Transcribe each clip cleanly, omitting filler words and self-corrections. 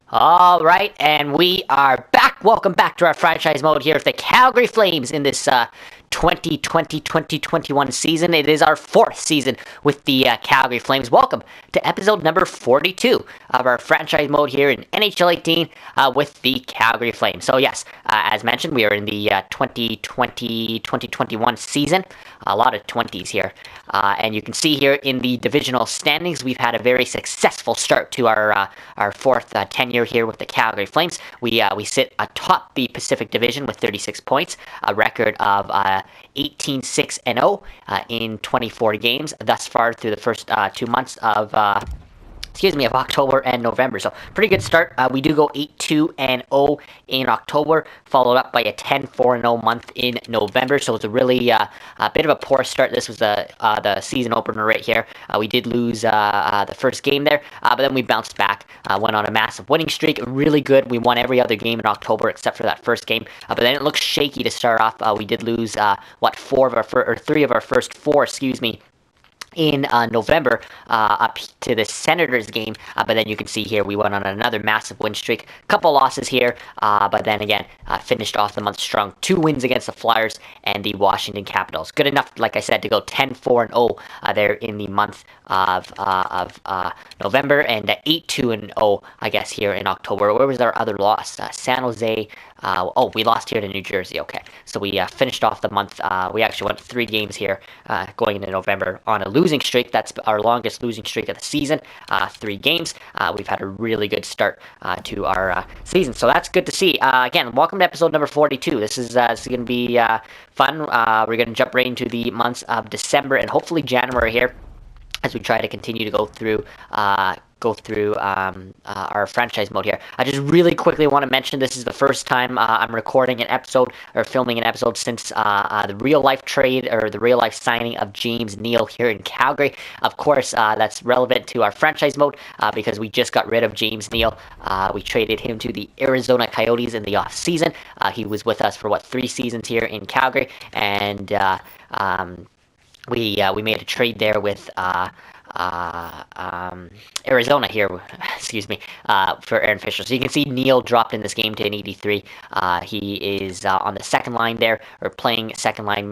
All right, and we are back. Welcome back to our franchise mode here with the Calgary Flames in this 2020-2021 season. It is our fourth season with the Calgary Flames. Welcome to episode number 42 of our franchise mode here in NHL 18 with the Calgary Flames. So yes, as mentioned, we are in the 2020-2021 season. A lot of 20s here. And you can see here in the divisional standings, we've had a very successful start to our fourth tenure here with the Calgary Flames. We sit atop the Pacific Division with 36 points, a record of 18-6-0 in 24 games thus far through the first 2 months of October and November. So pretty good start. We do go 8-2-0 in October, followed up by a 10-4-0 month in November. So it's a really a bit of a poor start. This was the season opener right here. We did lose the first game there, but then we bounced back, went on a massive winning streak. Really good. We won every other game in October except for that first game. But then it looked shaky to start off. We did lose three of our first four, in November up to the Senators game, but then you can see here we went on another massive win streak. Couple losses here, but then again finished off the month strong. 2 wins against the Flyers and the Washington Capitals. Good enough, like I said, to go 10-4-0 there in the month of November, and 8-2-0 I guess here in October. Where was our other loss? San Jose. We lost here to New Jersey. Okay, so we finished off the month. We actually went 3 games here going into November on a losing streak. That's our longest losing streak of the season. 3 games. We've had a really good start to our season, so that's good to see. Again, welcome to episode number 42. This is going to be fun. We're going to jump right into the months of December and hopefully January here, as we try to continue to go through our franchise mode here. I just really quickly want to mention this is the first time I'm recording an episode or filming an episode since the real life trade or the real life signing of James Neal here in Calgary. Of course, that's relevant to our franchise mode because we just got rid of James Neal. We traded him to the Arizona Coyotes in the off season. He was with us for 3 seasons here in Calgary, and we made a trade there with Arizona here, for Aaron Fisher. So you can see Neal dropped in this game to an 83. He is on the second line there, or playing second line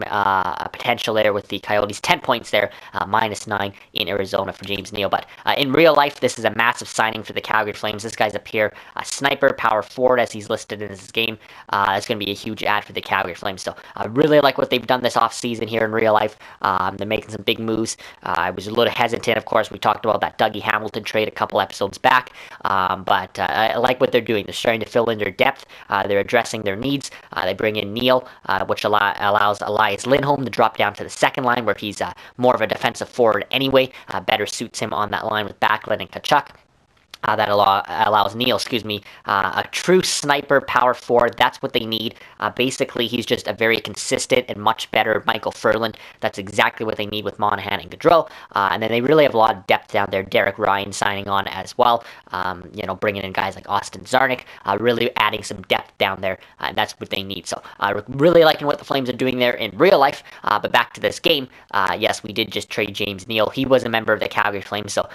potential there with the Coyotes. 10 points there, -9 in Arizona for James Neal. But in real life, this is a massive signing for the Calgary Flames. This guy's up here, a sniper, power forward, as he's listed in this game. It's going to be a huge add for the Calgary Flames. So I really like what they've done this offseason here in real life. They're making some big moves. I was a little hesitant. Of course, we talked about that Dougie Hamilton trade a couple episodes back, but I like what they're doing. They're starting to fill in their depth. They're addressing their needs. They bring in Neal, which allows Elias Lindholm to drop down to the second line, where he's more of a defensive forward anyway. Better suits him on that line with Backlund and Tkachuk. That allows Neal, a true sniper power forward. That's what they need. Basically, he's just a very consistent and much better Michael Furlan. That's exactly what they need with Monahan and Gaudreau. And then they really have a lot of depth down there. Derek Ryan signing on as well. Bringing in guys like Austin Czarnik, really adding some depth down there. And that's what they need. So really liking what the Flames are doing there in real life. But back to this game. Yes, we did just trade James Neal. He was a member of the Calgary Flames. So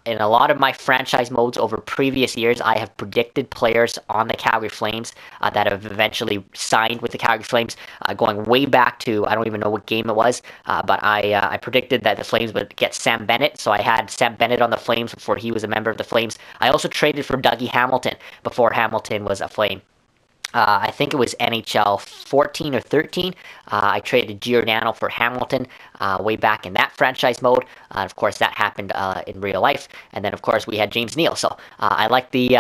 in a lot of my franchise modes over previous years, I have predicted players on the Calgary Flames that have eventually signed with the Calgary Flames, going way back to, I don't even know what game it was, but I predicted that the Flames would get Sam Bennett, so I had Sam Bennett on the Flames before he was a member of the Flames. I also traded for Dougie Hamilton before Hamilton was a Flame. I think it was NHL 14 or 13. I traded Giordano for Hamilton way back in that franchise mode. Of course, that happened in real life. And then, of course, we had James Neal. So I like the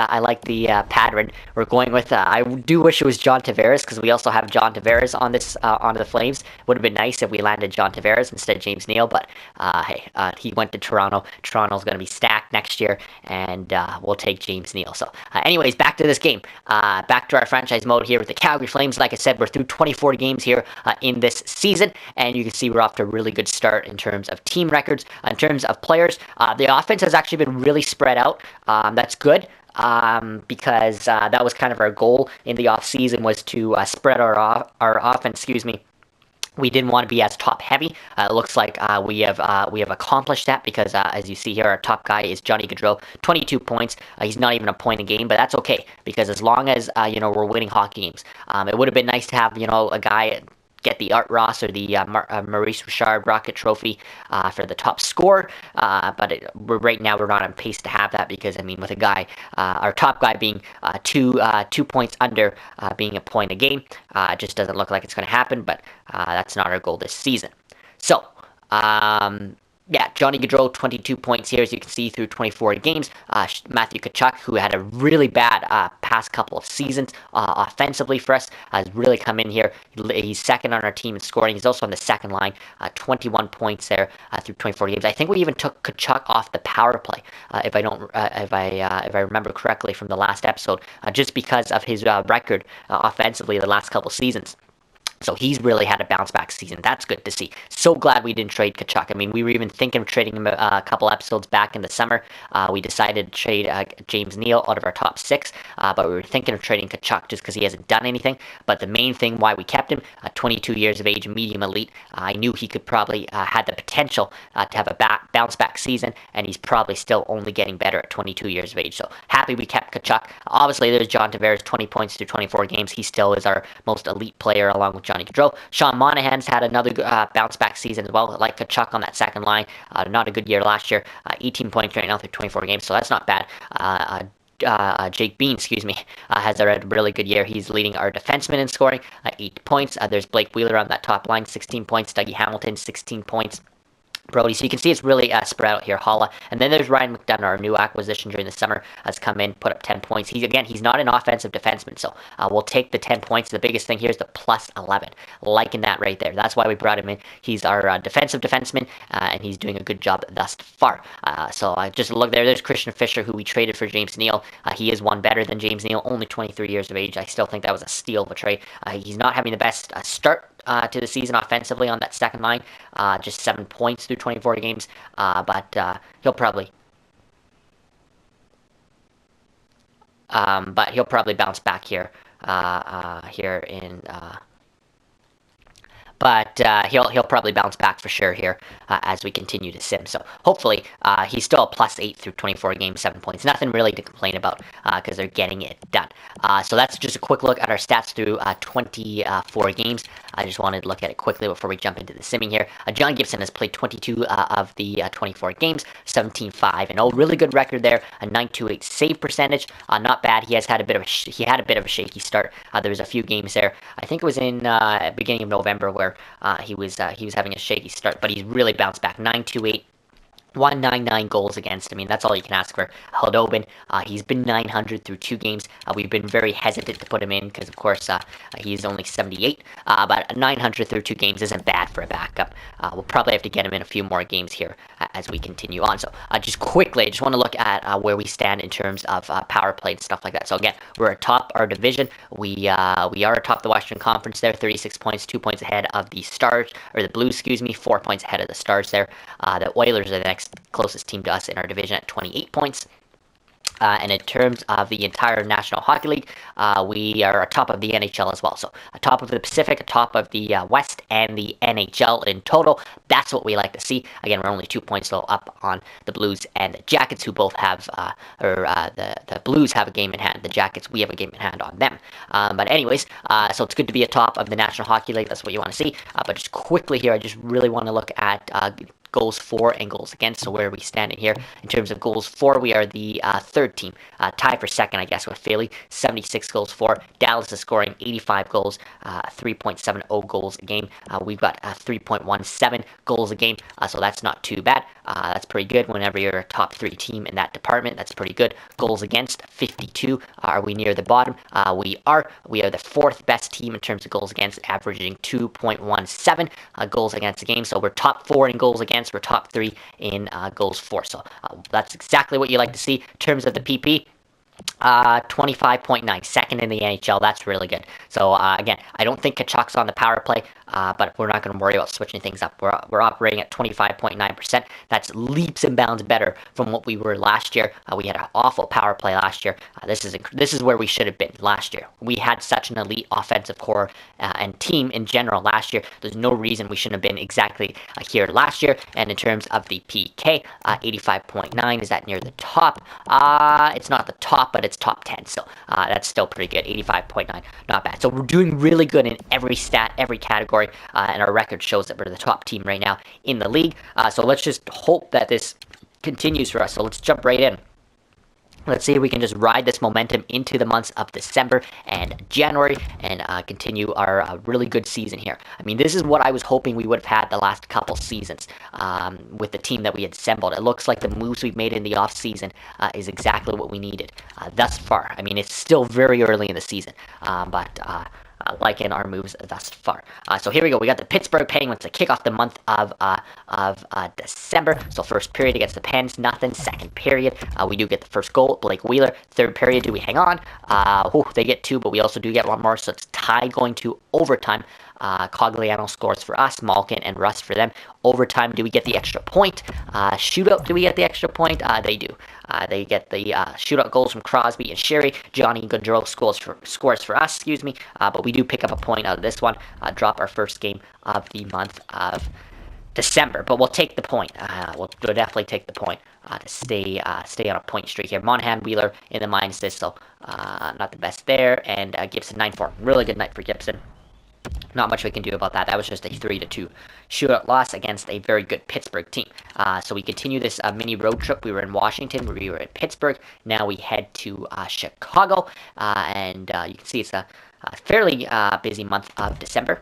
pattern we're going with. I do wish it was John Tavares, because we also have John Tavares on this on the Flames. Would have been nice if we landed John Tavares instead of James Neal. But he went to Toronto. Toronto's going to be stacked next year, and we'll take James Neal. So, anyways, back to this game. Back to our franchise mode here with the Calgary Flames. Like I said, we're through 24 games here in this season, and you can see we're off to a really good start in terms of team records, in terms of players. The offense has actually been really spread out. That's good. Because that was kind of our goal in the off season, was to spread our offense, we didn't want to be as top heavy. It looks like we have accomplished that because as you see here, our top guy is Johnny Gaudreau, 22 points. He's not even a point a game, but that's okay because as long as we're winning hockey games, it would have been nice to have a guy get the Art Ross or the Maurice Richard Rocket Trophy for the top scorer. But right now we're not on pace to have that because I mean with a guy, our top guy being 2 points under being a point a game, it just doesn't look like it's going to happen. But that's not our goal this season. So. Yeah, Johnny Gaudreau, 22 points here, as you can see, through 24 games. Matthew Tkachuk, who had a really bad past couple of seasons offensively for us, has really come in here. He's second on our team in scoring. He's also on the second line, 21 points there through 24 games. I think we even took Tkachuk off the power play, if I remember correctly from the last episode, just because of his record offensively the last couple of seasons. So he's really had a bounce back season. That's good to see. So glad we didn't trade Tkachuk. I mean, we were even thinking of trading him a couple episodes back in the summer. We decided to trade James Neal out of our top six, but we were thinking of trading Tkachuk just because he hasn't done anything. But the main thing why we kept him, 22 years of age, medium elite, I knew he could probably had the potential to have a bounce back season, and he's probably still only getting better at 22 years of age. So happy we kept Tkachuk. Obviously, there's John Tavares, 20 points through 24 games. He still is our most elite player along with Johnny Gaudreau. Sean Monahan's had another bounce back season as well, like Tkachuk on that second line. Not a good year last year. 18 points right now through 24 games, so that's not bad. Jake Bean, has a really good year. He's leading our defenseman in scoring, 8 points. There's Blake Wheeler on that top line, 16 points. Dougie Hamilton, 16 points. Brody. So you can see it's really spread out here. Holla. And then there's Ryan McDonough, our new acquisition during the summer, has come in, put up 10 points. He's not an offensive defenseman, so we'll take the 10 points. The biggest thing here is the plus 11. Liking that right there. That's why we brought him in. He's our defensive defenseman, and he's doing a good job thus far. So just look there. There's Christian Fischer, who we traded for James Neal. He is one better than James Neal, only 23 years of age. I still think that was a steal of a trade. He's not having the best start to the season offensively on that second line, just 7 points through 24 games, but he'll probably bounce back here in but he'll probably bounce back for sure here as we continue to sim. So hopefully he's still a plus 8 through 24 games, 7 points. Nothing really to complain about because they're getting it done. So that's just a quick look at our stats through 24 games. I just wanted to look at it quickly before we jump into the simming here. John Gibson has played 22 of the 24 games, 17-5-0. Really good record there. A 928 save percentage, not bad. He had a bit of a shaky start. There was a few games there. I think it was in beginning of November where he was having a shaky start, but he's really bounced back. 928. 199 goals against. I mean, that's all you can ask for. Haldobin, he's been 900 through 2 games. We've been very hesitant to put him in because, of course, he's only 78. But 900 through 2 games isn't bad for a backup. We'll probably have to get him in a few more games here as we continue on. So just quickly, I just want to look at where we stand in terms of power play and stuff like that. So again, we're atop our division. We are atop the Western Conference there, 36 points, 2 points ahead of the Stars, or the Blues, 4 points ahead of the Stars there. The Oilers are the next closest team to us in our division at 28 points. And in terms of the entire National Hockey League, we are atop of the NHL as well. So atop of the Pacific, atop of the West, and the NHL in total. That's what we like to see. Again, we're only 2 points though up on the Blues and the Jackets, who both have, the Blues have a game in hand. The Jackets, we have a game in hand on them. But anyways, so it's good to be atop of the National Hockey League. That's what you want to see. But just quickly here, I just really want to look at goals for and goals against. So where are we standing here in terms of goals for? We are the third team, tied for second, I guess, with Philly, 76 goals for. Dallas is scoring 85 goals, 3.70 goals a game. We've got 3.17 goals a game, so that's not too bad. That's pretty good whenever you're a top 3 team in that department. That's pretty good. Goals against, 52. Are we near the bottom? We are. We are the 4th best team in terms of goals against, averaging 2.17 goals against a game. So we're top 4 in goals against. We're top 3 in goals for. So that's exactly what you like to see. In terms of the PP, 25.9, second in the NHL. That's really good. So again, I don't think Kachuk's on the power play, but we're not going to worry about switching things up. We're operating at 25.9%. That's leaps and bounds better from what we were last year. We had an awful power play last year. This is where we should have been last year. We had such an elite offensive core and team in general last year. There's no reason we shouldn't have been exactly here last year. And in terms of the PK, 85.9, is that near the top? It's not the top, but it's top 10, so that's still pretty good. 85.9, not bad. So we're doing really good in every stat, every category, and our record shows that we're the top team right now in the league. So let's just hope that this continues for us. So let's jump right in. Let's see if we can just ride this momentum into the months of December and January and continue our really good season here. I mean, this is what I was hoping we would have had the last couple seasons with the team that we had assembled. It looks like the moves we've made in the offseason is exactly what we needed thus far. I mean, it's still very early in the season, but liking our moves thus far. So here we go. We got the Pittsburgh Penguins to kick off the month of December. So first period against the Pens, nothing. Second period, we do get the first goal, Blake Wheeler. Third period, do we hang on? They get two, but we also do get one more. So it's tie going to overtime. Cogliano scores for us, Malkin and Russ for them. Overtime, do we get the extra point? Shootout, do we get the extra point? They do. They get the shootout goals from Crosby and Sherry. Johnny Gaudreau scores for us, but we do pick up a point out of this one. Drop our first game of the month of December, but we'll take the point. We'll definitely take the point to stay on a point streak here. Monahan, Wheeler in the minuses, so not the best there. And Gibson 9-4, really good night for Gibson. Not much we can do about that. That was just a 3-2 shootout loss against a very good Pittsburgh team. So we continue this mini road trip. We were in Washington, we were in Pittsburgh. Now we head to Chicago, and you can see it's a fairly busy month of December.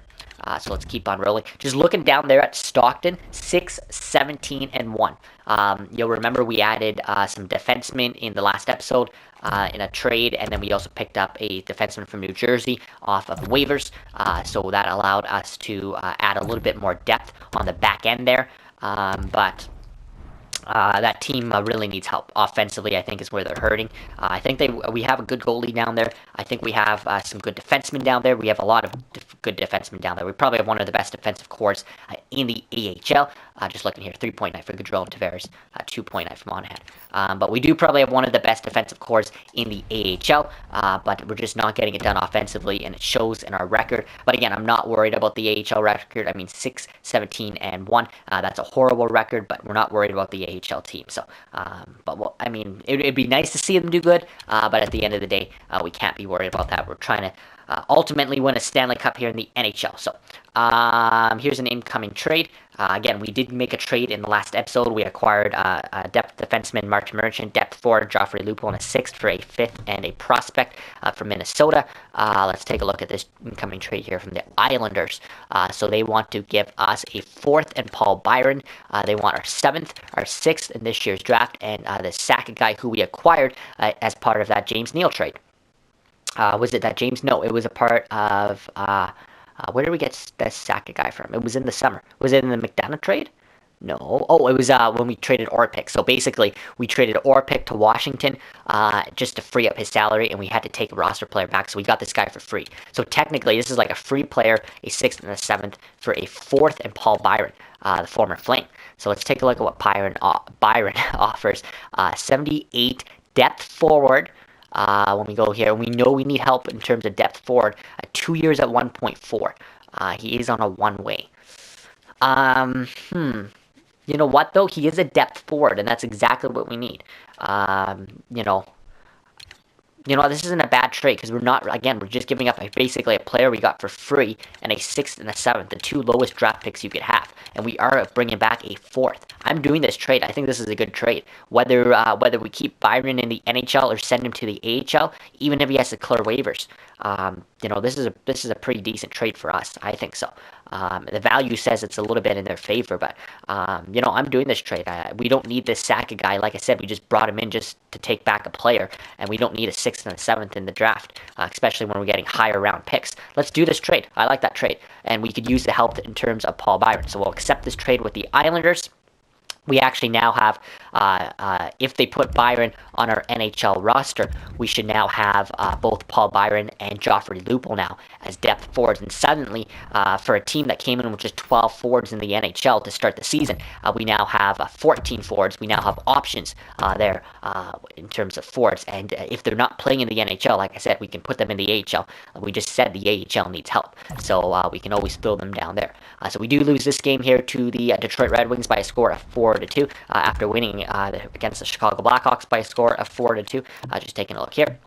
So let's keep on rolling. Just looking down there at Stockton, 6-17-1. You'll remember we added some defensemen in the last episode in a trade, and then we also picked up a defenseman from New Jersey off of waivers. So that allowed us to add a little bit more depth on the back end there. But that team really needs help offensively. I think is where they're hurting. I think we have a good goalie down there. I think we have some good defensemen down there. We have a lot of good defensemen down there. We probably have one of the best defensive cores in the AHL. Just looking here, 3.9 for Gaudreau and Tavares, 2.9 for Monahan. But we do probably have one of the best defensive cores in the AHL, but we're just not getting it done offensively, and it shows in our record. But again, I'm not worried about the AHL record. I mean, 6-17-1. That's a horrible record, but we're not worried about the AHL team. So, it'd be nice to see them do good, but at the end of the day, we can't be worried about that. We're trying to ultimately win a Stanley Cup here in the NHL. So here's an incoming trade. Again, we did make a trade in the last episode. We acquired a depth defenseman, Martin Merchant, depth forward, Joffrey Lupul, and a sixth for a fifth and a prospect from Minnesota. Let's take a look at this incoming trade here from the Islanders. So they want to give us a fourth and Paul Byron. They want our seventh, our sixth in this year's draft, and the Sakic guy who we acquired as part of that James Neal trade. Was it that James? No, it was a part of, where did we get that Sakic guy from? It was in the summer. Was it in the McDonough trade? No. Oh, it was when we traded Orpik. So basically, we traded Orpik to Washington just to free up his salary, and we had to take a roster player back, so we got this guy for free. So technically, this is like a free player, a sixth and a seventh, for a fourth and Paul Byron, the former Flame. So let's take a look at what Byron offers. 78 depth forward. When we go here, we know we need help in terms of depth forward. 2 years at 1.4. He is on a one-way. You know what, though? He is a depth forward, and that's exactly what we need. This isn't a bad trade because we're just giving up basically a player we got for free and a sixth and a seventh, the two lowest draft picks you could have, and we are bringing back a fourth. I'm doing this trade. I think this is a good trade. Whether we keep Byron in the NHL or send him to the AHL, even if he has to clear waivers, this is a pretty decent trade for us. I think so. The value says it's a little bit in their favor, but I'm doing this trade. We don't need this Sakic guy. Like I said, we just brought him in just to take back a player, and we don't need a sixth and a seventh in the draft, especially when we're getting higher round picks. Let's do this trade. I like that trade, and we could use the help in terms of Paul Byron. So we'll accept this trade with the Islanders. we actually now have, if they put Byron on our NHL roster, we should now have both Paul Byron and Joffrey Lupul now as depth forwards. And suddenly, for a team that came in with just 12 forwards in the NHL to start the season, we now have 14 forwards. We now have options there in terms of forwards. And if they're not playing in the NHL, like I said, we can put them in the AHL. We just said the AHL needs help, so we can always throw them down there. So we do lose this game here to the Detroit Red Wings by a score of 4-2 after winning against the Chicago Blackhawks by a score of 4-2. Just taking a look here.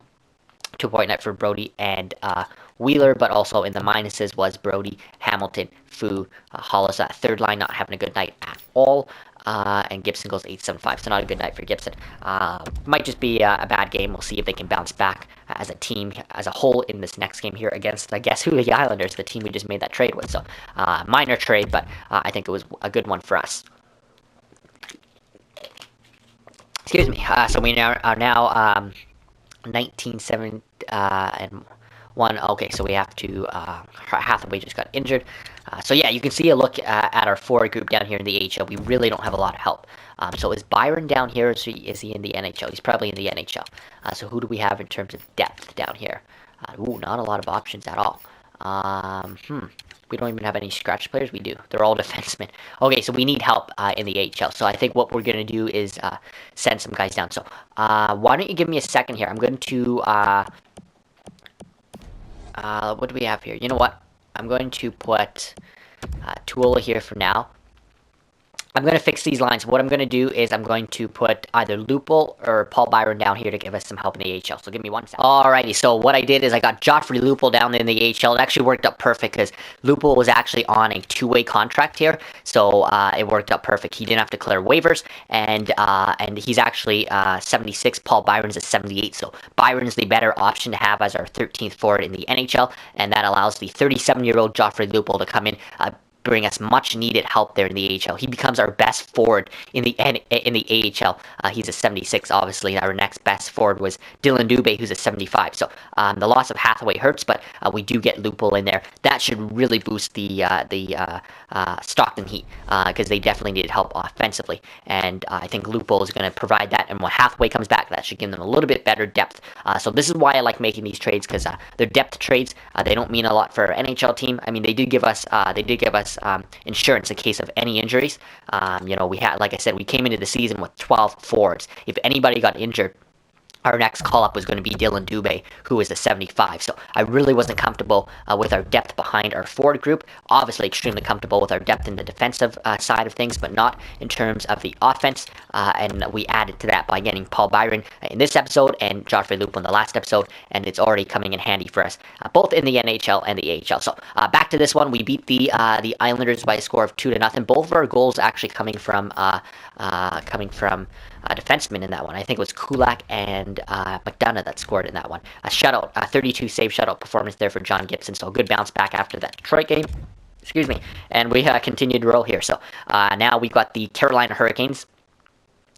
2-point night for Brody and Wheeler, but also in the minuses was Brody, Hamilton, Fu, Hollis. Third line not having a good night at all. And Gibson goes 8-7-5, so not a good night for Gibson. Might just be a bad game. We'll see if they can bounce back as a team, as a whole, in this next game here against, I guess, the Islanders, the team we just made that trade with. So, minor trade, but I think it was a good one for us. Excuse me. So we are now 19-7 and 1. Okay, so we have to. Hathaway just got injured. So yeah, you can see a look at our forward group down here in the AHL. We really don't have a lot of help. So is Byron down here? Is he in the NHL? He's probably in the NHL. So who do we have in terms of depth down here? Not a lot of options at all. We don't even have any scratch players. We do. They're all defensemen. Okay, so we need help in the AHL. So I think what we're going to do is send some guys down. So why don't you give me a second here? I'm going to... what do we have here? You know what? I'm going to put Tuola here for now. I'm going to fix these lines. What I'm going to do is I'm going to put either Lupul or Paul Byron down here to give us some help in the AHL. So give me 1 second. Alrighty, so what I did is I got Joffrey Lupul down in the AHL. It actually worked out perfect because Lupul was actually on a 2-way contract here. So it worked out perfect. He didn't have to clear waivers. And he's actually 76. Paul Byron's at 78. So Byron's the better option to have as our 13th forward in the NHL. And that allows the 37-year-old Joffrey Lupul to come in, bring us much needed help there in the AHL. He becomes our best forward in the AHL. He's a 76. Obviously, our next best forward was Dylan Dubé, who's a 75. So the loss of Hathaway hurts, but we do get Lupul in there. That should really boost the Stockton Heat because they definitely needed help offensively. And I think Lupul is going to provide that. And when Hathaway comes back, that should give them a little bit better depth. So this is why I like making these trades because they're depth trades. They don't mean a lot for our NHL team. I mean, they did give us insurance in case of any injuries. We had, like I said, we came into the season with 12 forwards. If anybody got injured, our next call-up was going to be Dylan Dubé, who is a 75. So I really wasn't comfortable with our depth behind our forward group. Obviously, extremely comfortable with our depth in the defensive side of things, but not in terms of the offense. And we added to that by getting Paul Byron in this episode and Joffrey Lupul in the last episode, and it's already coming in handy for us, both in the NHL and the AHL. So back to this one, we beat the Islanders by a score of 2-0. Both of our goals actually coming from defensemen in that one. I think it was Kulak and McDonough that scored in that one. A shutout, a 32 save shutout performance there for John Gibson. So a good bounce back after that Detroit game. Excuse me. And we continued to roll here. So now we've got the Carolina Hurricanes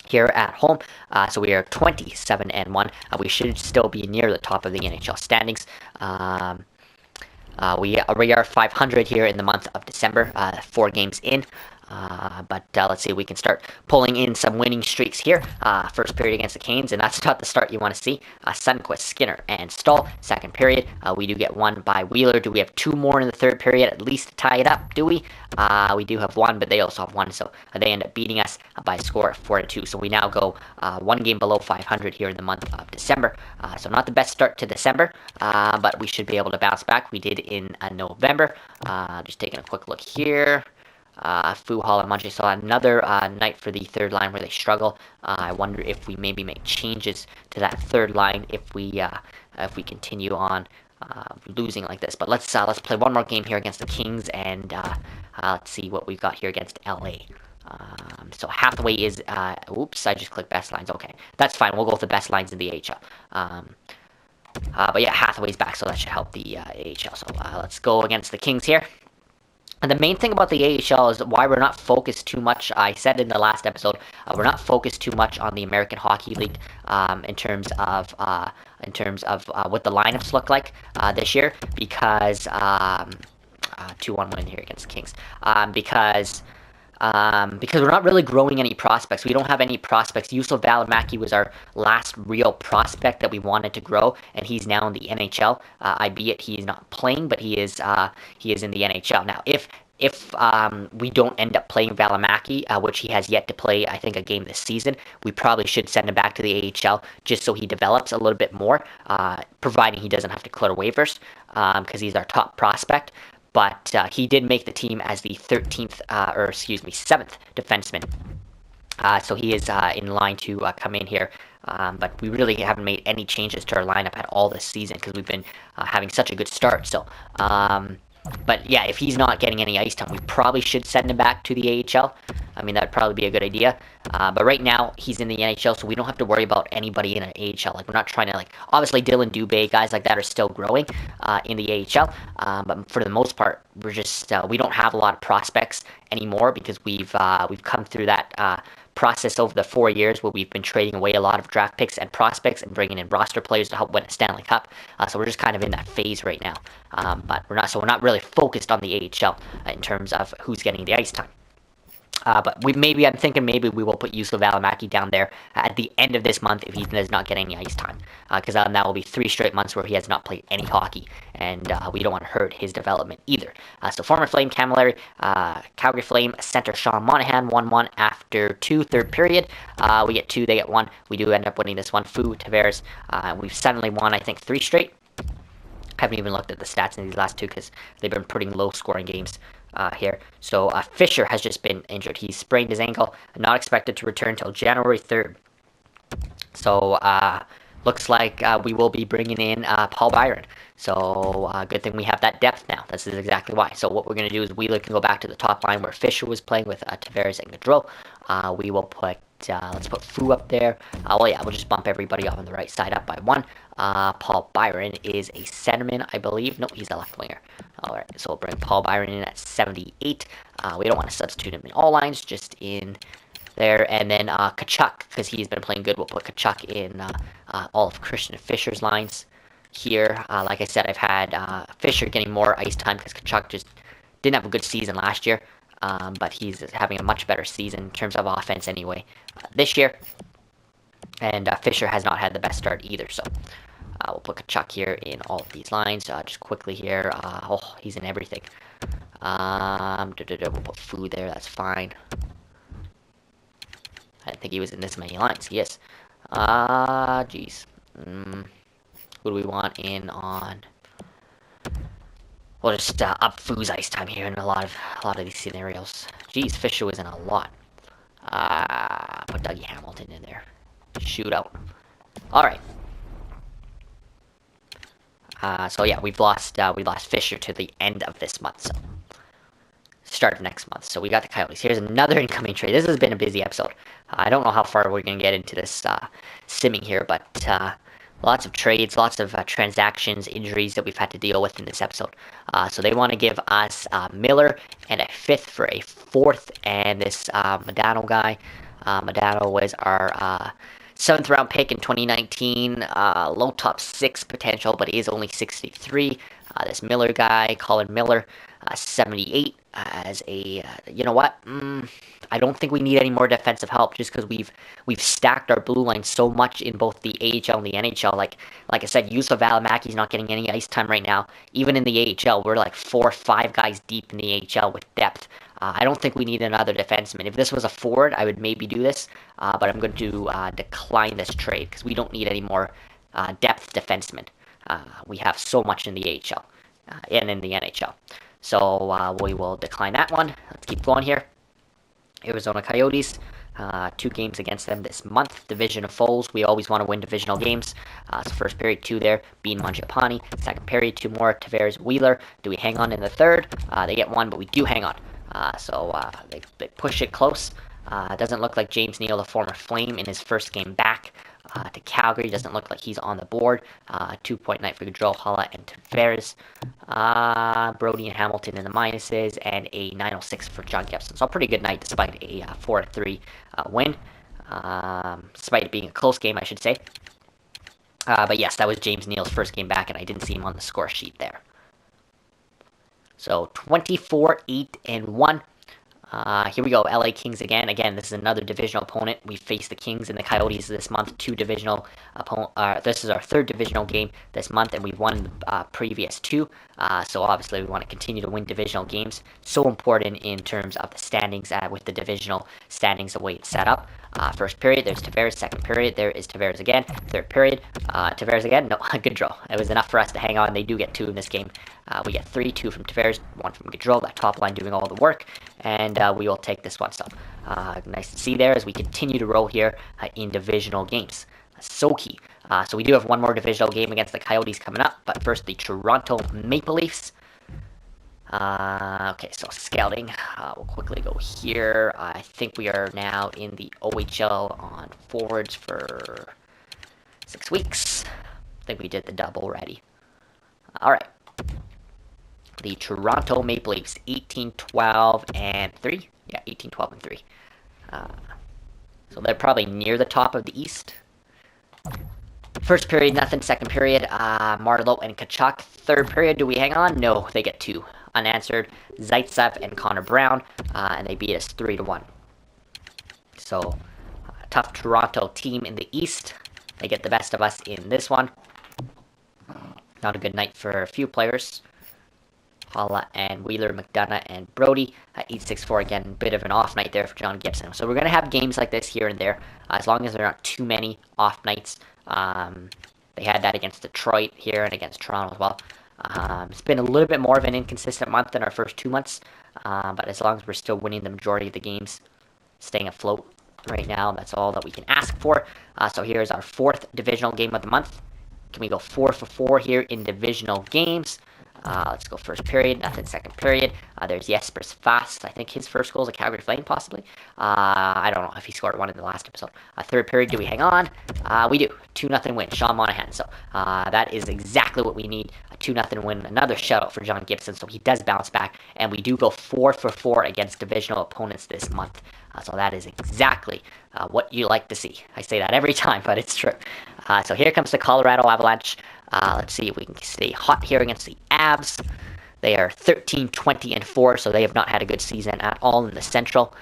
here at home. So we are 27-1. We should still be near the top of the NHL standings. We are 500 here in the month of December, 4 games in. But let's see if we can start pulling in some winning streaks here. First period against the Canes, and that's not the start you want to see. Sundquist, Skinner, and Stahl. Second period, we do get one by Wheeler. Do we have 2 more in the third period at least to tie it up? Do we? We do have 1, but they also have 1, so they end up beating us by a score of 4-2. So we now go 1 game below 500 here in the month of December. So not the best start to December, but we should be able to bounce back. We did in November. Just taking a quick look here. Fu, Hall, and Munchie saw another night for the third line where they struggle. I wonder if we maybe make changes to that third line if we continue on losing like this. But let's play one more game here against the Kings, and let's see what we've got here against LA. So Hathaway is oops, I just clicked best lines. Okay, that's fine. We'll go with the best lines in the AHL. But yeah, Hathaway's back, so that should help the AHL. So let's go against the Kings here. And the main thing about the AHL is why we're not focused too much. I said in the last episode, we're not focused too much on the American Hockey League in terms of what the lineups look like this year, because 2-1 win here against the Kings, because because we're not really growing any prospects. We don't have any prospects. Yusuf Valimaki was our last real prospect that we wanted to grow, and he's now in the NHL. Albeit he is not playing, but he is in the NHL now. If we don't end up playing Valimaki, which he has yet to play, I think, a game this season, we probably should send him back to the AHL just so he develops a little bit more, providing he doesn't have to clear waivers, because he's our top prospect. But he did make the team as the 7th defenseman. So he is in line to come in here. But we really haven't made any changes to our lineup at all this season because we've been having such a good start. So, but yeah, if he's not getting any ice time, we probably should send him back to the AHL. I mean, that'd probably be a good idea. But right now, he's in the NHL, so we don't have to worry about anybody in an AHL. Like, we're not trying to, like, obviously Dylan Dubé, guys like that are still growing in the AHL. But for the most part, we're just, we don't have a lot of prospects anymore because we've come through that process over the 4 years where we've been trading away a lot of draft picks and prospects and bringing in roster players to help win a Stanley Cup. So we're just kind of in that phase right now. But we're not really focused on the AHL in terms of who's getting the ice time. But I'm thinking maybe we will put Yusuf Valimaki down there at the end of this month if he does not get any ice time. Because that will be 3 straight months where he has not played any hockey. And we don't want to hurt his development either. So former Flame Camilleri, Calgary Flame center Sean Monahan 1-1 after 2 third period. We get 2, they get 1. We do end up winning this one. Fu, Tavares, we've suddenly won, I think, 3 straight. Haven't even looked at the stats in these last 2 because they've been pretty low-scoring games. Here. So Fisher has just been injured. He sprained his ankle, not expected to return until January 3rd. So looks like we will be bringing in Paul Byron. So good thing we have that depth now. This is exactly why. So what we're going to do is Wheeler can go back to the top line where Fisher was playing with Tavares and Gaudreau. We will put, let's put Fu up there. Well, yeah, we'll just bump everybody off on the right side up by 1. Paul Byron is a centerman, I believe. No, he's a left winger. All right, so we'll bring Paul Byron in at 78. We don't want to substitute him in all lines, just in there. And then Tkachuk, because he's been playing good, we'll put Tkachuk in all of Christian Fisher's lines here. Like I said, I've had Fisher getting more ice time because Tkachuk just didn't have a good season last year. But he's having a much better season in terms of offense anyway this year. And Fisher has not had the best start either, so we'll put Tkachuk here in all of these lines. Just quickly here, he's in everything. We'll put Fu there, that's fine. I didn't think he was in this many lines, he is. Geez. Who do we want in on? We'll just up Fu's ice time here in a lot of these scenarios. Geez, Fisher was in a lot. Put Dougie Hamilton in there. Shootout. All right. So yeah, we lost Fisher to the end of this month. So start of next month. So we got the Coyotes. Here's another incoming trade. This has been a busy episode. I don't know how far we're gonna get into this simming here, but lots of trades, lots of transactions, injuries that we've had to deal with in this episode. So they want to give us Miller and a 5th for a 4th, and this Modano guy. Modano was our 7th round pick in 2019, low top 6 potential, but he is only 63. This Miller guy, Colin Miller, 78 as a, you know what? I don't think we need any more defensive help just because we've stacked our blue line so much in both the AHL and the NHL. Like I said, Yusuf Valimaki's not getting any ice time right now. Even in the AHL, we're like 4 or 5 guys deep in the AHL with depth. I don't think we need another defenseman. If this was a forward, I would maybe do this, but I'm going to decline this trade because we don't need any more depth defensemen. We have so much in the AHL and in the NHL. So we will decline that one. Let's keep going here. Arizona Coyotes, 2 games against them this month. Division of foes. We always want to win divisional games. So first period, 2 there. Bean Mangiapane. Second period, 2 more. Tavares, Wheeler. Do we hang on in the third? They get 1, but we do hang on. So they push it close. Doesn't look like James Neal, the former Flame, in his first game back to Calgary. Doesn't look like he's on the board. 2-point night for Gaudreau, Halla, and Tavares. Brody and Hamilton in the minuses, and a 906 for John Gibson. So a pretty good night despite a 4-3 win. Despite it being a close game, I should say. But yes, that was James Neal's first game back, and I didn't see him on the score sheet there. So 24-8-1. Here we go, LA Kings again. Again, this is another divisional opponent. We faced the Kings and the Coyotes this month. This is our third divisional game this month, and we've won the previous two. So obviously, we want to continue to win divisional games. So important in terms of the standings with the divisional standings, the way it's set up. First period, there's Tavares. Second period, there is Tavares again. Third period, Tavares again. No, good draw. It was enough for us to hang on. They do get 2 in this game. We get 3, 2 from Tavares, 1 from Gaudreau. That top line doing all the work, and we will take this one. So nice to see there as we continue to roll here in divisional games. So key. So we do have one more divisional game against the Coyotes coming up, but first the Toronto Maple Leafs. Okay, so scouting. We'll quickly go here. I think we are now in the OHL on forwards for 6 weeks. I think we did the double already. All right. The Toronto Maple Leafs, 18-12-3. Yeah, 18-12-3. So they're probably near the top of the East. First period, nothing. Second period, Marleau and Tkachuk. Third period, do we hang on? No, they get 2 unanswered. Zaitsev and Connor Brown, and they beat us 3-1. So, tough Toronto team in the East. They get the best of us in this one. Not a good night for a few players. Holla and Wheeler, McDonough, and Brody. 8-6-4 again, bit of an off night there for John Gibson. So we're going to have games like this here and there, as long as there aren't too many off nights. They had that against Detroit here and against Toronto as well. It's been a little bit more of an inconsistent month than our first 2 months, but as long as we're still winning the majority of the games, staying afloat right now, that's all that we can ask for. So here's our 4th divisional game of the month. Can we go 4 for 4 here in divisional games? Let's go first period, nothing second period. There's Jespers Fast. I think his first goal is a Calgary Flame, possibly. I don't know if he scored one in the last episode. Third period, do we hang on? We do. 2-0 win, Sean Monahan. So that is exactly what we need. A 2-0 win. Another shutout for John Gibson, so he does bounce back. And we do go 4 for 4 against divisional opponents this month. So that is exactly what you like to see. I say that every time, but it's true. So here comes the Colorado Avalanche. Let's see if we can stay hot here against the Avs. They are 13-20-4, so they have not had a good season at all in the Central.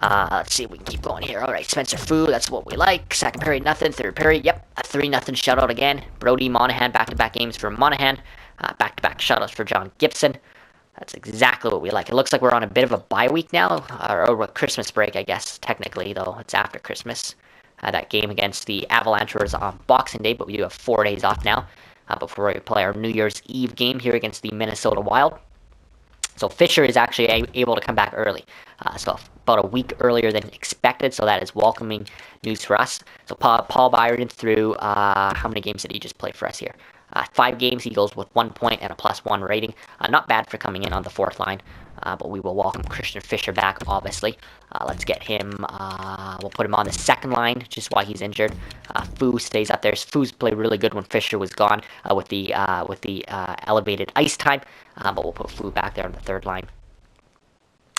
Let's see if we can keep going here. All right, Spencer Fu, that's what we like. Second period, nothing. Third period, yep, a 3-0 shutout again. Brody, Monahan, back-to-back games for Monahan. Back-to-back shutouts for John Gibson. That's exactly what we like. It looks like we're on a bit of a bye week now, or a Christmas break, I guess, technically, though it's after Christmas. That game against the Avalanche was on Boxing Day, but we do have 4 days off now before we play our New Year's Eve game here against the Minnesota Wild. So Fisher is actually able to come back early, so about a week earlier than expected, so that is welcoming news for us. So Paul Byron through, how many games did he just play for us here? 5 games, he goes with 1 point and a +1 rating. Not bad for coming in on the 4th line, but we will welcome Christian Fisher back, obviously. Let's get him, we'll put him on the 2nd line, just while he's injured. Fu stays up there. Fu's played really good when Fisher was gone with the elevated ice time, but we'll put Fu back there on the 3rd line.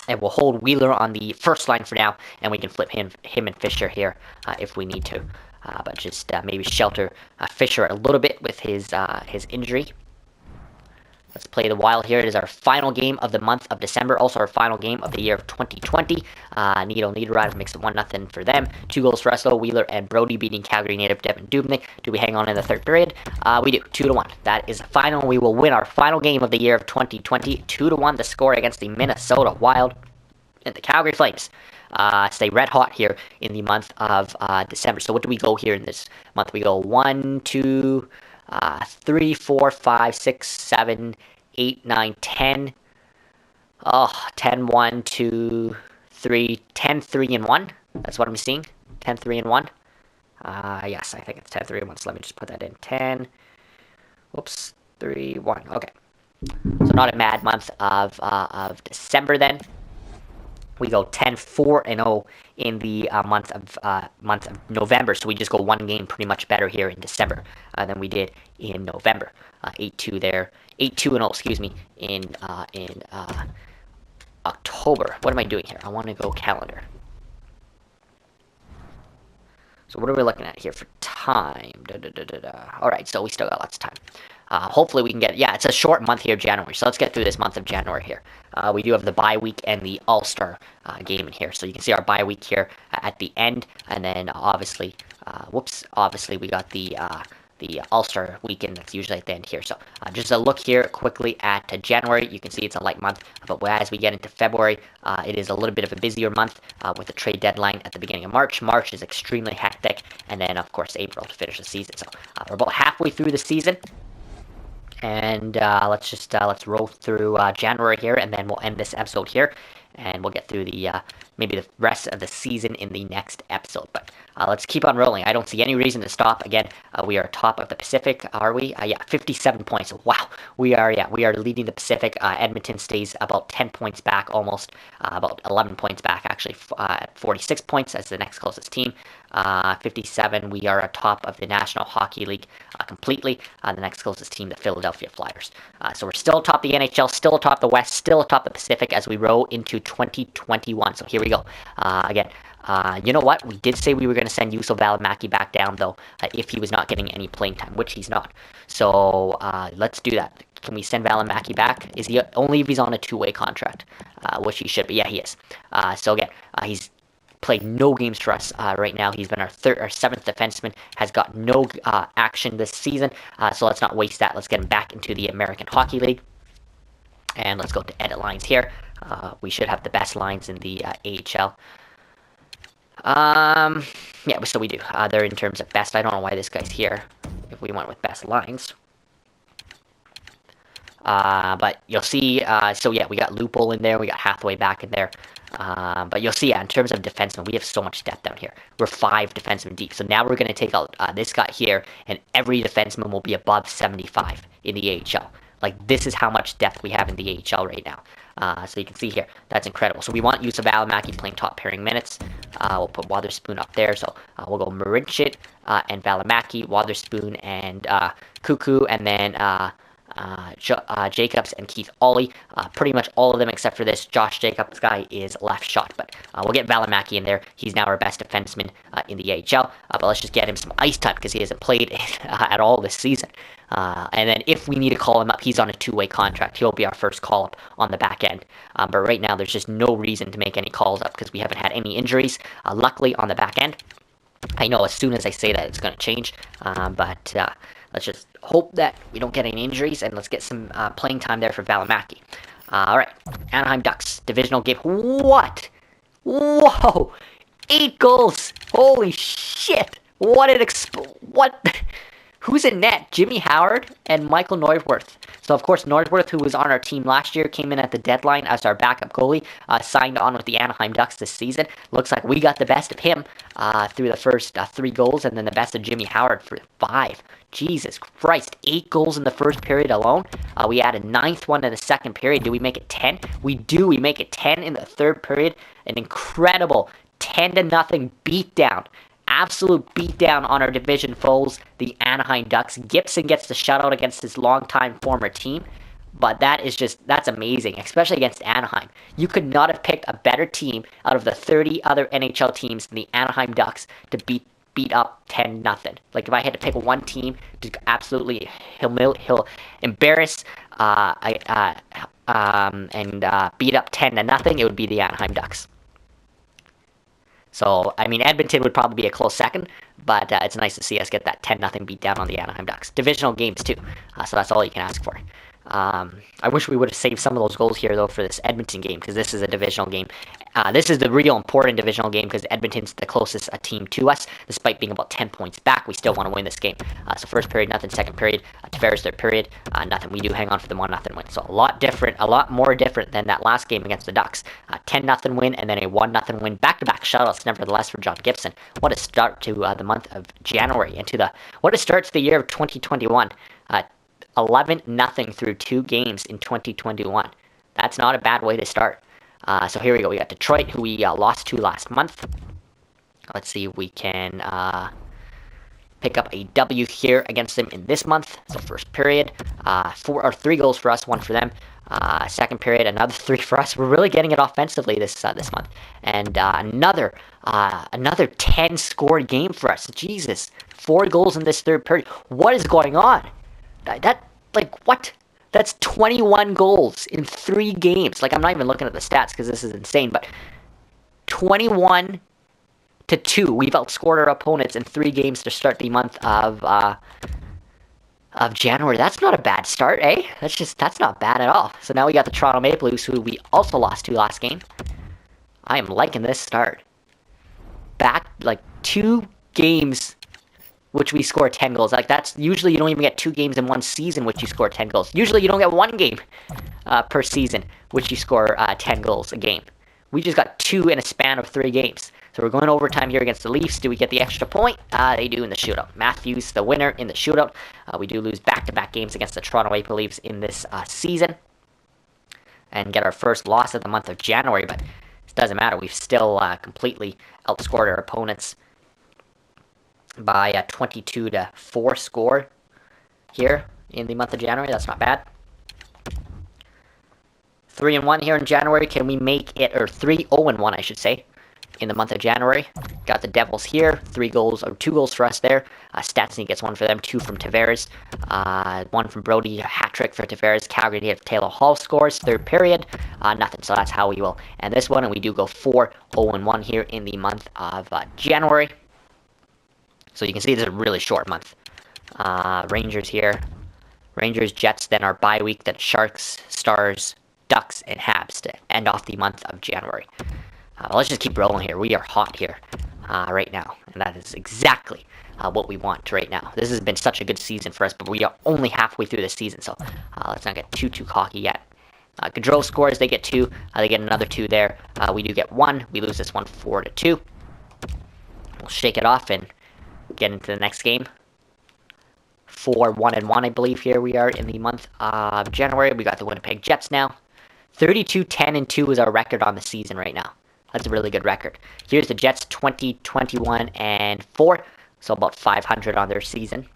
And we'll hold Wheeler on the 1st line for now, and we can flip him and Fisher here if we need to. But just maybe shelter Fisher a little bit with his injury. Let's play the Wild here. It is our final game of the month of December, also our final game of the year of 2020. Niederreiter makes it 1-0 for them. 2 goals for us, though. Wheeler and Brody beating Calgary native Devin Dubnyk. Do we hang on in the 3rd period? We do. 2-1. That is the final. We will win our final game of the year of 2020. 2-1 the score against the Minnesota Wild and the Calgary Flames. Stay red hot here in the month of December. So what do we go here in this month? We go 1, 2, 3, 4, 5, 6, 7, 8, 9, 10. 10, 1, 2, 3, 10, 3, and 1. That's what I'm seeing. 10, 3, and 1. Yes, I think it's 10, 3, and 1. So let me just put that in. 10. Whoops. 3, 1. Okay. So not a mad month of December then. We go 10-4-0 in the month of November, so we just go 1 game pretty much better here in December than we did in November. 8-2 there, 8-2-0, excuse me, in October. What am I doing here? I want to go calendar. So what are we looking at here for time? All right, so we still got lots of time. hopefully we can get, it's a short month here, January. So let's get through this month of January here. We do have the bye week and the All-Star game in here. So you can see our bye week here at the end. And then obviously, obviously we got the All-Star weekend that's usually at the end here. So just a look here quickly at January. You can see it's a light month, but as we get into February, it is a little bit of a busier month with the trade deadline at the beginning of March. March is extremely hectic, and then of course April to finish the season. So we're about halfway through the season. And let's roll through January here, and then we'll end this episode here, and we'll get through the maybe the rest of the season in the next episode. But let's keep on rolling. I don't see any reason to stop. Again, we are top of the Pacific, are we? 57 points. Wow, we are leading the Pacific. Edmonton stays about 10 points back, almost about 11 points back, actually, at 46 points as the next closest team. 57, we are atop of the National Hockey League completely. The next closest team, the Philadelphia Flyers. So we're still atop the NHL, still atop the West, still atop the Pacific as we roll into 2021. So here we go. Again, you know what? We did say we were going to send Juuso Välimäki back down, though, if he was not getting any playing time, which he's not. So let's do that. Can we send Välimäki back? Is he only if he's on a two-way contract, which he should be? Yeah, he is. So again, he's played no games for us right now. He's been our seventh defenseman, has got no action this season. So let's not waste that. Let's get him back into the American Hockey League. And let's go to edit lines here. We should have the best lines in the AHL. Yeah, so we do. They're in terms of best. I don't know why this guy's here if we went with best lines. But you'll see, so yeah, we got Loophole in there, we got Hathaway back in there. But you'll see, in terms of defensemen, we have so much depth down here. We're 5 defensemen deep. So now we're going to take out this guy here, and every defenseman will be above 75 in the AHL. Like, this is how much depth we have in the AHL right now. So you can see here, that's incredible. So we want Juuso Välimäki playing top pairing minutes. We'll put Wotherspoon up there. So we'll go Marincin and Välimäki, Wotherspoon and Cuckoo, and then Jacobs and Keith Ollie. Pretty much all of them except for this Josh Jacobs guy is left shot. But we'll get Välimäki in there. He's now our best defenseman in the AHL. But let's just get him some ice time because he hasn't played at all this season. And then if we need to call him up, he's on a two-way contract. He'll be our first call-up on the back end. But right now, there's just no reason to make any calls up because we haven't had any injuries. Luckily, on the back end, I know as soon as I say that, it's going to change. But let's just hope that we don't get any injuries, and let's get some playing time there for Välimäki. All right, Anaheim Ducks, divisional game. What? Whoa! 8 goals! Holy shit! What an what? Who's in net? Jimmy Howard and Michael Neuwirth. So, of course, Neuwirth, who was on our team last year, came in at the deadline as our backup goalie, signed on with the Anaheim Ducks this season. Looks like we got the best of him through the first 3 goals, and then the best of Jimmy Howard for 5. Jesus Christ, 8 goals in the first period alone. We add a 9th one in the second period. Do we make it 10? We do. We make it 10 in the third period. An incredible 10-0 beatdown. Absolute beatdown on our division foes, the Anaheim Ducks. Gibson gets the shutout against his longtime former team. But that's amazing, especially against Anaheim. You could not have picked a better team out of the 30 other NHL teams than the Anaheim Ducks to beat up 10-0. Like, if I had to pick one team to absolutely embarrass and beat up 10-0, it would be the Anaheim Ducks. So, I mean, Edmonton would probably be a close second, but it's nice to see us get that 10-0 beatdown on the Anaheim Ducks. Divisional games, too, so that's all you can ask for. I wish we would have saved some of those goals here, though, for this Edmonton game, because this is a divisional game. This is the real important divisional game, because Edmonton's the closest team to us. Despite being about 10 points back, we still want to win this game. So first period, nothing. Second period, Tavares third period, nothing. We do hang on for the 1-0 win. So a lot more different than that last game against the Ducks. 10-0 win, and then a 1-0 win. Back-to-back shutouts, nevertheless, for John Gibson. What a start to the month of January, and what a start to the year of 2021. 11-0 through 2 games in 2021. That's not a bad way to start. So here we go. We got Detroit, who we lost to last month. Let's see if we can pick up a W here against them in this month. So first period, 3 goals for us, 1 for them. Second period, another 3 for us. We're really getting it offensively this month. And another 10 scored game for us. Jesus, 4 goals in this third period. What is going on? Like, what? That's 21 goals in 3 games. Like, I'm not even looking at the stats because this is insane, but 21-2. We've outscored our opponents in 3 games to start the month of January. That's not a bad start, eh? That's not bad at all. So now we got the Toronto Maple Leafs, who we also lost to last game. I am liking this start. Back, like, 2 games which we score 10 goals. Like, that's usually you don't even get 2 games in one season which you score 10 goals. Usually you don't get 1 game per season which you score 10 goals a game. We just got 2 in a span of 3 games. So we're going overtime here against the Leafs. Do we get the extra point? They do in the shootout. Matthews, the winner in the shootout. We do lose back-to-back games against the Toronto Maple Leafs in this season. And get our first loss of the month of January. But it doesn't matter. We've still completely outscored our opponents by a 22-4 score here in the month of January. That's not bad. 3-1 here in January. Can we make it, or 3-0-1, I should say, in the month of January? Got the Devils here. 3 goals, or 2 goals for us there. Stastny gets 1 for them, 2 from Tavares. 1 from Brody, a hat trick for Tavares. Calgary, Taylor Hall scores. 3rd period, nothing. So that's how we will end this one. And we do go 4-0-1 here in the month of January. So you can see this is a really short month. Rangers here. Rangers, Jets, then our bye week. Then Sharks, Stars, Ducks, and Habs to end off the month of January. Let's just keep rolling here. We are hot here right now. And that is exactly what we want right now. This has been such a good season for us, but we are only halfway through the season. So let's not get too cocky yet. Gaudreau scores. They get 2. They get another 2 there. We do get 1. We lose this one 4-2. We'll shake it off and get into the next game. 4-1-1, I believe. Here we are in the month of January. We got the Winnipeg Jets now. 32-10-2 is our record on the season right now. That's a really good record. Here's the Jets, 20-21-4, so about 500 on their season.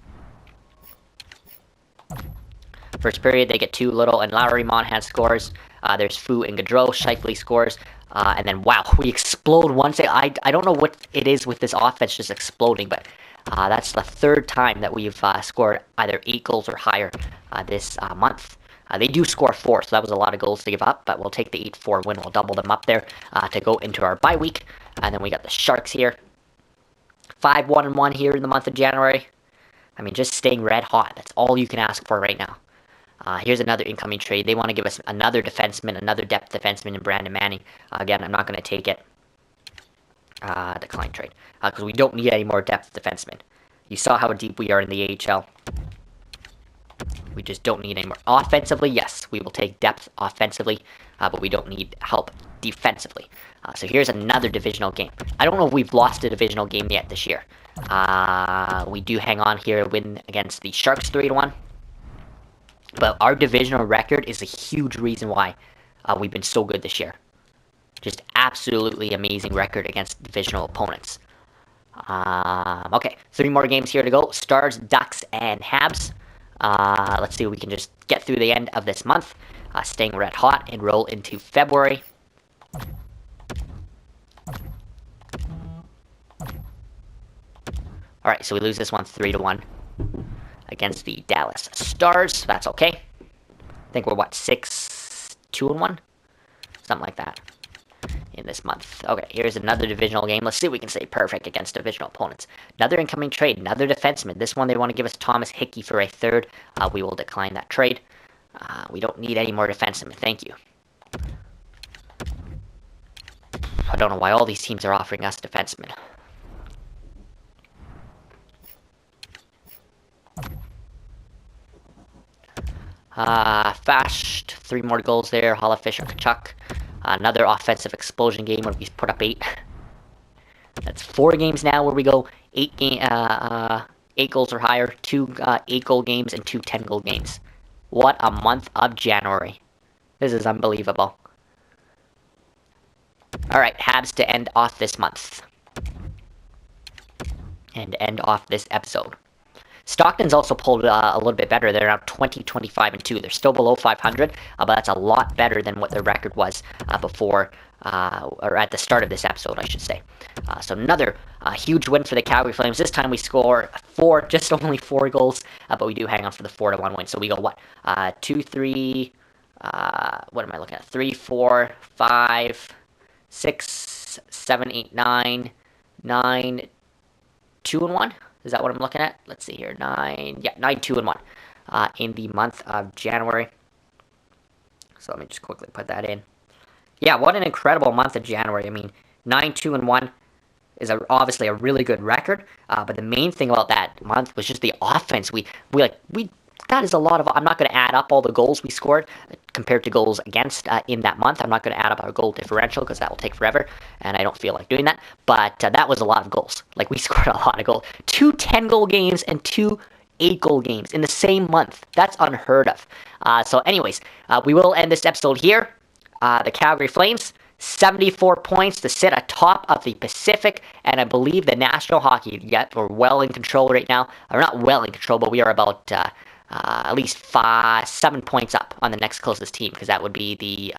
First period, they get 2. Little and Lowry. Monahan scores. There's Fu and Gaudreau. Shifley scores. And then, wow, we explode once. I don't know what it is with this offense just exploding, but that's the 3rd time that we've scored either 8 goals or higher this month. They do score 4, so that was a lot of goals to give up, but we'll take the 8-4 win. We'll double them up there to go into our bye week. And then we got the Sharks here. 5-1-1 here in the month of January. I mean, just staying red hot. That's all you can ask for right now. Here's another incoming trade. They want to give us another defenseman, another depth defenseman in Brandon Manning. Again, I'm not going to take it. Decline trade. Because we don't need any more depth defensemen. You saw how deep we are in the AHL. We just don't need any more. Offensively, yes, we will take depth offensively, but we don't need help defensively. So here's another divisional game. I don't know if we've lost a divisional game yet this year. We do hang on here, win against the Sharks 3-1. But our divisional record is a huge reason why we've been so good this year. Just absolutely amazing record against divisional opponents. Okay, 3 more games here to go. Stars, Ducks, and Habs. Let's see if we can just get through the end of this month, staying red hot, and roll into February. Alright, so we lose this one 3-1 against the Dallas Stars. That's okay. I think we're, what, 6-2-1? Something like that in this month. Okay, here's another divisional game. Let's see if we can stay perfect against divisional opponents. Another incoming trade, another defenseman. This one, they want to give us Thomas Hickey for a 3rd. We will decline that trade. We don't need any more defensemen. Thank you. I don't know why all these teams are offering us defensemen. Fast, 3 more goals there. Holla, Fisher, Kachuk. Another offensive explosion game where we put up 8. That's 4 games now where we go 8 goals or higher, 2 8-goal games, and 2 10-goal games. What a month of January. This is unbelievable. Alright, Habs to end off this month. And end off this episode. Stockton's also pulled a little bit better. They're now 20-25-2. They're still below 500, but that's a lot better than what their record was before, or at the start of this episode, I should say. So another Huge win for the Calgary Flames. This time we score just only 4 goals, but we do hang on for the 4-1 win. So we go what? 2, 3. What am I looking at? 3, 4, 5, 6, 7, 8, 9, 9, 2-1. Is that what I'm looking at? Let's see here. 9, 2-1 in the month of January. So let me just quickly put that in. Yeah, what an incredible month of January. I mean, 9-2-1 is obviously a really good record. But the main thing about that month was just the offense. We that is a lot of. I'm not going to add up all the goals we scored compared to goals against in that month. I'm not going to add up our goal differential because that will take forever, and I don't feel like doing that. But that was a lot of goals. Like, we scored a lot of goals. 2 10-goal games and 2 8-goal games in the same month. That's unheard of. So anyways, we will end this episode here. The Calgary Flames, 74 points to sit atop of the Pacific, and I believe the National Hockey. Yep, we're well in control right now. We're not well in control, but we are about at least 7 points up on the next closest team, because that would be the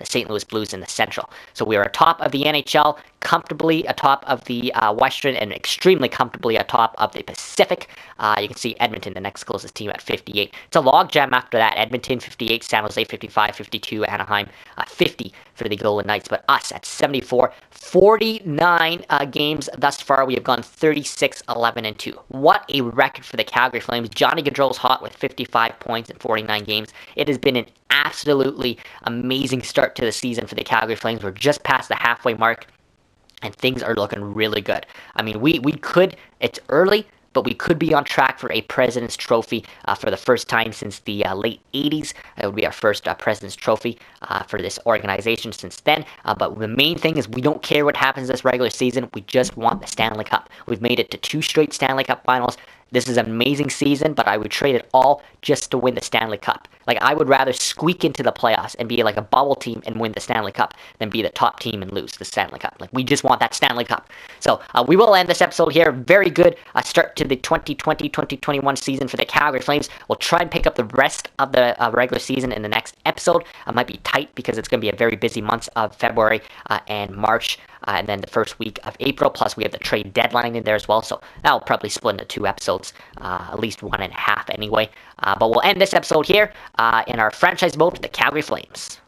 St. Louis Blues in the Central. So we are atop of the NHL, comfortably atop of the Western, and extremely comfortably atop of the Pacific. You can see Edmonton, the next closest team, at 58. It's a logjam after that. Edmonton 58, San Jose 55, 52, Anaheim 50 for the Golden Knights. But us at 74, 49 games thus far. We have gone 36, 11, and 2. What a record for the Calgary Flames. Johnny Gaudreau's hot with 55 points in 49 games. It has been an absolutely amazing start to the season for the Calgary Flames. We're just past the halfway mark, and things are looking really good. I mean, we could, it's early, but we could be on track for a President's Trophy for the first time since the late 80s. It would be our first President's Trophy for this organization since then. But the main thing is we don't care what happens this regular season. We just want the Stanley Cup. We've made it to 2 straight Stanley Cup finals. This is an amazing season, but I would trade it all just to win the Stanley Cup. Like, I would rather squeak into the playoffs and be like a bubble team and win the Stanley Cup than be the top team and lose the Stanley Cup. Like, we just want that Stanley Cup. So we will end this episode here. Very good start to the 2020-2021 season for the Calgary Flames. We'll try and pick up the rest of the regular season in the next episode. It might be tight because it's going to be a very busy months of February and March. And then the first week of April, plus we have the trade deadline in there as well, so that'll probably split into 2 episodes, at least 1.5 anyway. But we'll end this episode here in our franchise mode, the Calgary Flames.